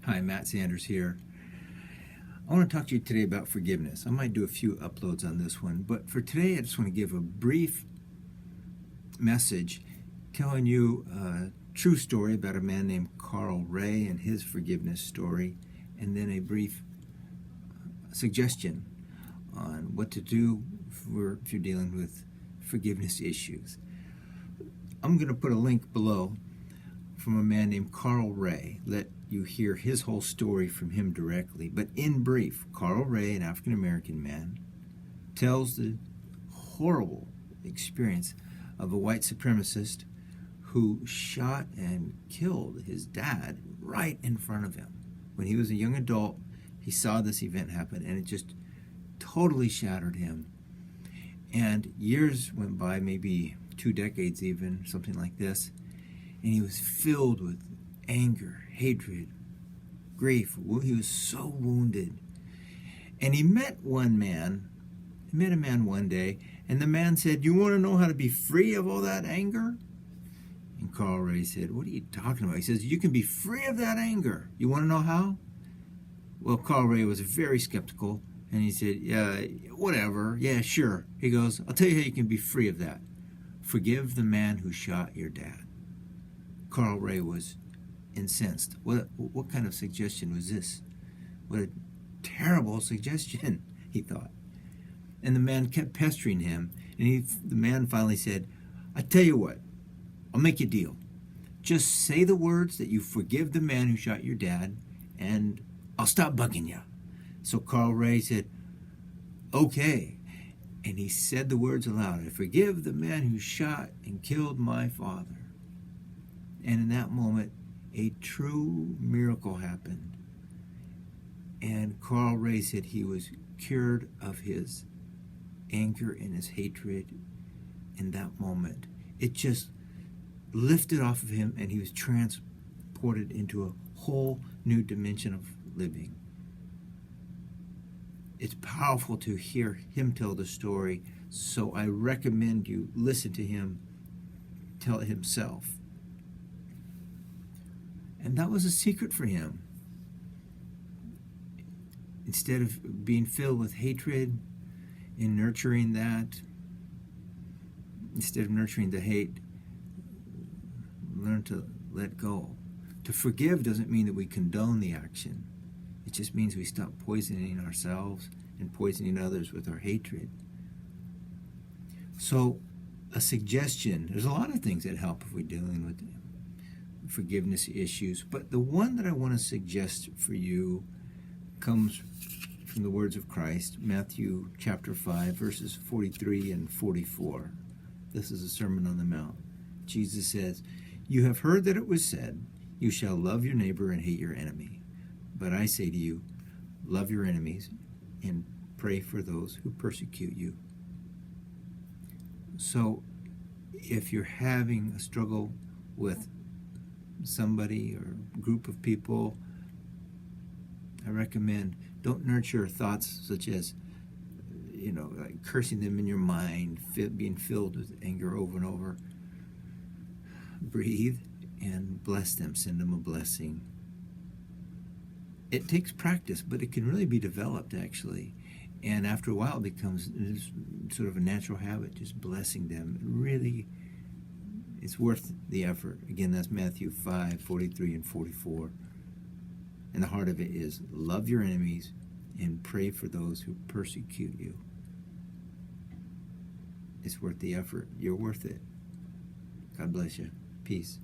Hi, Matt Sanders here. I want to talk to you today about forgiveness. I might do a few uploads on this one, but for today I just want to give a brief message telling you a true story about a man named Carl Ray and his forgiveness story, and then a brief suggestion on what to do if you're dealing with forgiveness issues. I'm going to put a link below from a man named Carl Ray. Let you hear his whole story from him directly. But in brief, Carl Ray, an African-American man, tells the horrible experience of a white supremacist who shot and killed his dad right in front of him. When he was a young adult, he saw this event happen, and it just totally shattered him. And years went by, maybe 2 decades even, something like this, and he was filled with anger, hatred, grief. He was so wounded. And he met a man one day, and the man said, "You want to know how to be free of all that anger?" And Carl Ray said, "What are you talking about?" He says, "You can be free of that anger. You want to know how?" Well, Carl Ray was very skeptical, and he said, "Yeah, whatever. Yeah, sure." He goes, "I'll tell you how you can be free of that. Forgive the man who shot your dad." Carl Ray was incensed. What kind of suggestion was this? What a terrible suggestion, he thought. And the man kept pestering him, and the man finally said, "I tell you what, I'll make you a deal. Just say the words that you forgive the man who shot your dad, and I'll stop bugging you." So Carl Ray said, "Okay." And he said the words aloud, "I forgive the man who shot and killed my father." And in that moment, a true miracle happened. And Carl Ray said he was cured of his anger and his hatred in that moment. It just lifted off of him, and he was transported into a whole new dimension of living. It's powerful to hear him tell the story, so I recommend you listen to him tell it himself. And that was a secret for him. Instead of being filled with hatred and nurturing that, instead of nurturing the hate, learn to let go. To forgive doesn't mean that we condone the action. It just means we stop poisoning ourselves and poisoning others with our hatred. So, a suggestion, there's a lot of things that help if we're dealing with forgiveness issues, but the one that I want to suggest for you comes from the words of Christ, Matthew chapter 5, verses 43 and 44. This is a Sermon on the Mount. Jesus says, "You have heard that it was said, 'You shall love your neighbor and hate your enemy.' But I say to you, love your enemies and pray for those who persecute you." So, if you're having a struggle with somebody or group of people, I recommend don't nurture thoughts such as, like cursing them in your mind, being filled with anger over and over. Breathe and bless them, send them a blessing. It takes practice, but it can really be developed, actually. And after a while, it becomes sort of a natural habit, just blessing them. Really, it's worth the effort. Again, that's Matthew 5, 43 and 44. And the heart of it is love your enemies and pray for those who persecute you. It's worth the effort. You're worth it. God bless you. Peace.